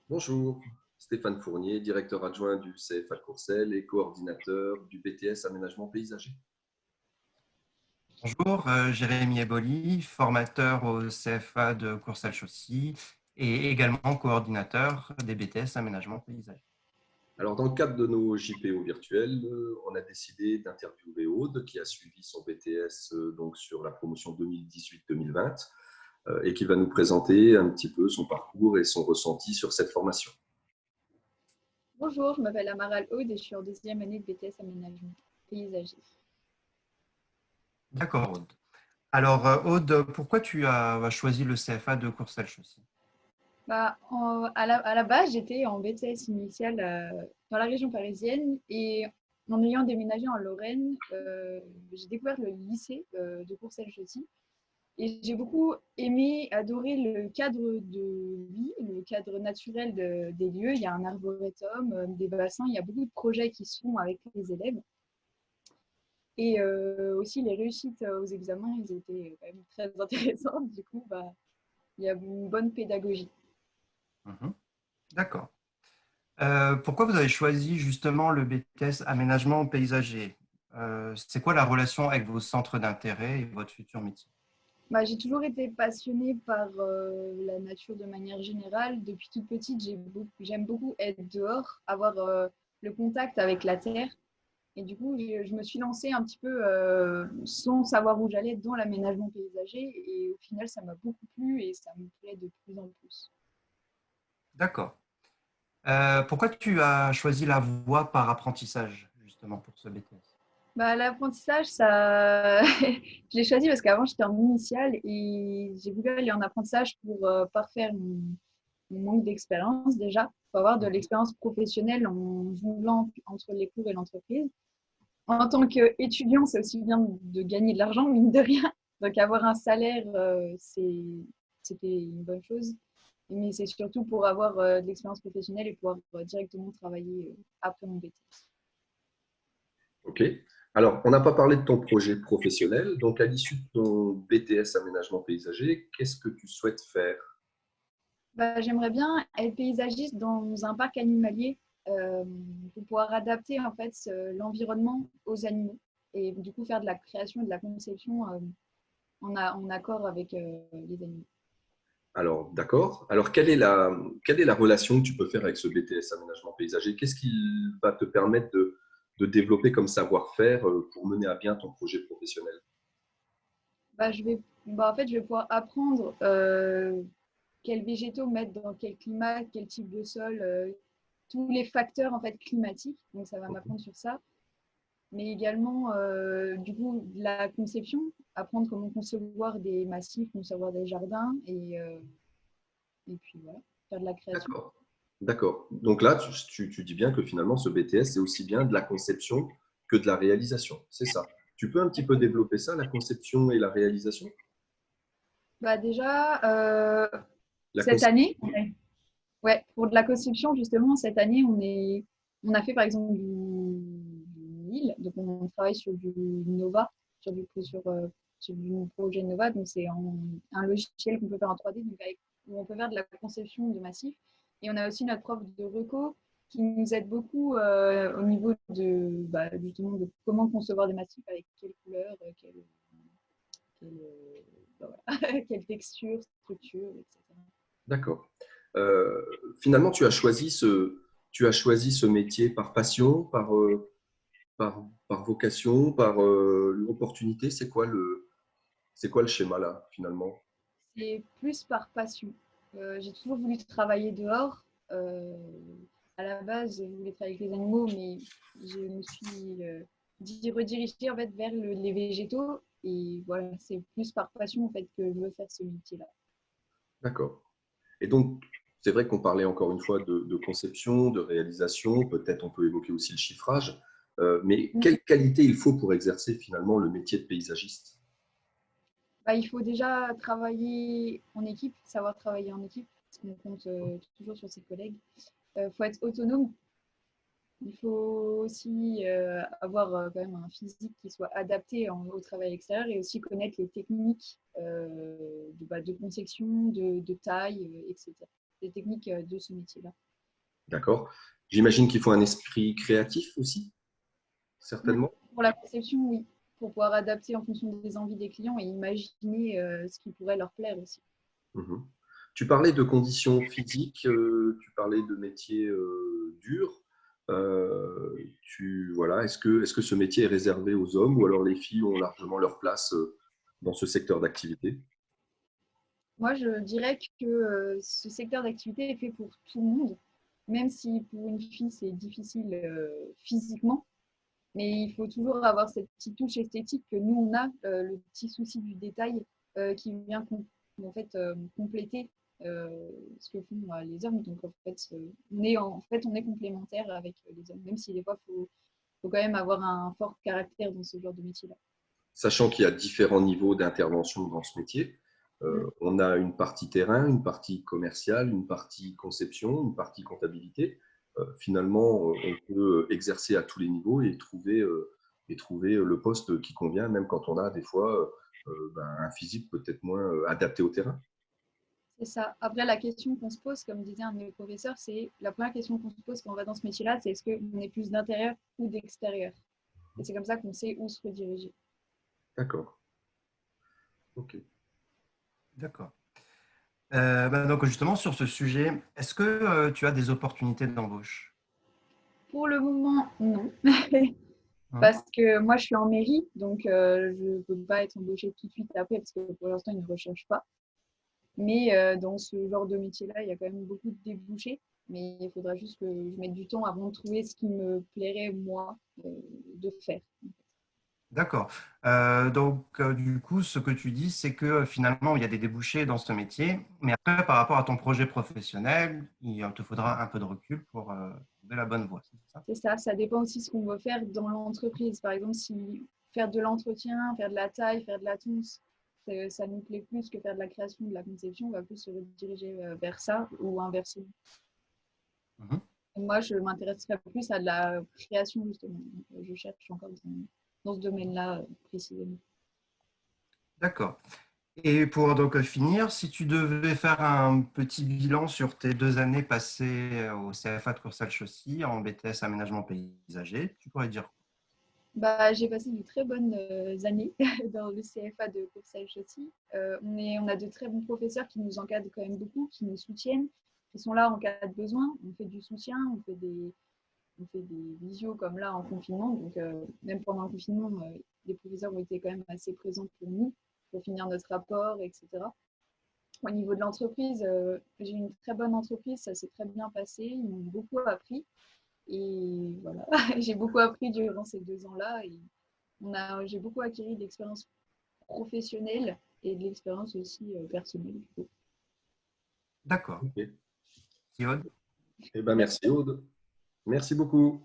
Bonjour, Stéphane Fournier, directeur adjoint du CFA Courcelles et coordinateur du BTS Aménagement Paysager. Bonjour, Jérémy Eboli, formateur au CFA de Courcelles-Chaussy et également coordinateur des BTS Aménagement Paysager. Alors, dans le cadre de nos JPO virtuels, on a décidé d'interviewer Aude, qui a suivi son BTS donc sur la promotion 2018-2020 et qui va nous présenter un petit peu son parcours et son ressenti sur cette formation. Bonjour, je m'appelle Amaral Aude et je suis en deuxième année de BTS Aménagement Paysager. D'accord, Aude. Alors, Aude, pourquoi tu as choisi le CFA de Courcelles-Chaussy? À la base, j'étais en BTS initial dans la région parisienne et en ayant déménagé en Lorraine, j'ai découvert le lycée de Courcelles-Chaussy et j'ai beaucoup aimé, adoré le cadre de vie, le cadre naturel des lieux. Il y a un arboretum, des bassins, il y a beaucoup de projets qui se font avec les élèves. Et aussi, les réussites aux examens, ils étaient quand même très intéressantes. Du coup, il y a une bonne pédagogie. Mhm. D'accord. Pourquoi vous avez choisi justement le BTS Aménagement Paysager? C'est quoi la relation avec vos centres d'intérêt et votre futur métier? J'ai toujours été passionnée par la nature de manière générale. Depuis toute petite, j'aime beaucoup être dehors, avoir le contact avec la terre. Et du coup, je me suis lancée un petit peu sans savoir où j'allais dans l'aménagement paysager. Et au final, ça m'a beaucoup plu et ça me plaît de plus en plus. D'accord. Pourquoi tu as choisi la voie par apprentissage justement pour ce BTS? L'apprentissage, ça, je l'ai choisi parce qu'avant j'étais en initiale et j'ai voulu aller en apprentissage pour parfaire mon manque d'expérience déjà, pour avoir de l'expérience professionnelle en jonglant entre les cours et l'entreprise. En tant qu'étudiant, c'est aussi bien de gagner de l'argent, mine de rien. Donc avoir un salaire, c'était une bonne chose. Mais c'est surtout pour avoir de l'expérience professionnelle et pouvoir directement travailler après mon BTS. OK. Alors, on n'a pas parlé de ton projet professionnel. Donc, à l'issue de ton BTS Aménagement Paysager, qu'est-ce que tu souhaites faire? J'aimerais bien être paysagiste dans un parc animalier pour pouvoir adapter en fait l'environnement aux animaux et du coup faire de la création et de la conception en accord avec les animaux. Alors, d'accord. Alors, quelle est la relation que tu peux faire avec ce BTS Aménagement Paysager? Qu'est-ce qui va te permettre de développer comme savoir-faire pour mener à bien ton projet professionnel? Je vais pouvoir apprendre quels végétaux mettre dans quel climat, quel type de sol, tous les facteurs en fait climatiques. Donc ça va m'apprendre sur ça, mais également du coup de la conception, apprendre comment concevoir des massifs, concevoir des jardins et puis voilà, faire de la création. D'accord. D'accord. Donc là, tu dis bien que finalement, ce BTS, c'est aussi bien de la conception que de la réalisation. C'est ça. Tu peux un petit peu développer ça, la conception et la réalisation? Déjà, La cette conception. année, ouais, pour de la conception, justement, cette année, on a fait par exemple du Nil, donc on travaille sur du Nova, sur du projet Nova, donc c'est un logiciel qu'on peut faire en 3D, donc où on peut faire de la conception de massifs. Et on a aussi notre prof de reco qui nous aide beaucoup au niveau justement de comment concevoir des massifs, avec quelle couleur, quelle texture, structure, etc. D'accord. Euh, Finalement, tu as choisi ce métier par passion, par vocation, par opportunité. C'est quoi le schéma là, finalement? C'est plus par passion. J'ai toujours voulu travailler dehors. À la base, je voulais travailler avec les animaux, mais je me suis redirigée en fait vers les végétaux. Et voilà, c'est plus par passion en fait que je veux faire ce métier-là. D'accord. Et donc, c'est vrai qu'on parlait encore une fois de conception, de réalisation, peut-être on peut évoquer aussi le chiffrage, mais quelle qualité il faut pour exercer finalement le métier de paysagiste? Il faut déjà travailler en équipe, savoir travailler en équipe, parce qu'on compte toujours sur ses collègues. Il faut être autonome. Il faut aussi avoir quand même un physique qui soit adapté au travail extérieur et aussi connaître les techniques de conception, de taille, etc. des techniques de ce métier-là. D'accord. J'imagine qu'il faut un esprit créatif aussi, certainement. Pour la conception, oui, pour pouvoir adapter en fonction des envies des clients et imaginer ce qui pourrait leur plaire aussi. Mhm. Tu parlais de conditions physiques, tu parlais de métiers durs. Voilà, est-ce que ce métier est réservé aux hommes ou alors les filles ont largement leur place dans ce secteur d'activité? Moi, je dirais que ce secteur d'activité est fait pour tout le monde, même si pour une fille, c'est difficile physiquement. Mais il faut toujours avoir cette petite touche esthétique que nous, on a, le petit souci du détail qui vient en fait, compléter ce que font les hommes. Donc, en fait, on est complémentaires avec les hommes, même si des fois, faut quand même avoir un fort caractère dans ce genre de métier-là. Sachant qu'il y a différents niveaux d'intervention dans ce métier. Mm. On a une partie terrain, une partie commerciale, une partie conception, une partie comptabilité. Finalement, on peut exercer à tous les niveaux et trouver le poste qui convient, même quand on a des fois un physique peut-être moins adapté au terrain. C'est ça. Après, la question qu'on se pose, comme disait un de mes professeurs, c'est la première question qu'on se pose quand on va dans ce métier-là, c'est est-ce qu'on est plus d'intérieur ou d'extérieur? Et c'est comme ça qu'on sait où se rediriger. D'accord. Ok. D'accord. Donc justement, sur ce sujet, est-ce que tu as des opportunités d'embauche? Pour le moment, non. Hein. Parce que moi, je suis en mairie, donc je ne peux pas être embauchée tout de suite après, parce que pour l'instant, ils ne recherchent pas. Mais dans ce genre de métier-là, il y a quand même beaucoup de débouchés. Mais il faudra juste que je mette du temps avant de trouver ce qui me plairait, moi, de faire. D'accord. Du coup, ce que tu dis, c'est que finalement, il y a des débouchés dans ce métier, mais après, par rapport à ton projet professionnel, il te faudra un peu de recul pour trouver la bonne voie, c'est ça? C'est ça, ça dépend aussi de ce qu'on veut faire dans l'entreprise. Par exemple, si faire de l'entretien, faire de la taille, faire de la tonce, ça nous plaît plus que faire de la création, de la conception, on va plus se rediriger vers ça ou inversement. Mhm. Moi, je m'intéresserais plus à de la création, justement. Donc, je cherche encore dans ce domaine-là précisément. D'accord. Et pour donc finir, si tu devais faire un petit bilan sur tes 2 années passées au CFA de Courcelles-Chaussy en BTS Aménagement Paysager, tu pourrais dire quoi? Bah, j'ai passé de très bonnes années dans le CFA de Courcelles-Chaussy. On a de très bons professeurs qui nous encadrent quand même beaucoup, qui nous soutiennent, qui sont là en cas de besoin. On fait du soutien, on fait des visios comme là en confinement. Donc, même pendant le confinement, les professeurs ont été quand même assez présents pour nous, pour finir notre rapport, etc. Au niveau de l'entreprise, j'ai une très bonne entreprise, ça s'est très bien passé, ils m'ont beaucoup appris. Et voilà, j'ai beaucoup appris durant ces 2 ans-là. Et j'ai beaucoup acquis de l'expérience professionnelle et de l'expérience aussi personnelle. Du coup. D'accord. Ok. Siod? Eh ben, merci Aude. Merci beaucoup.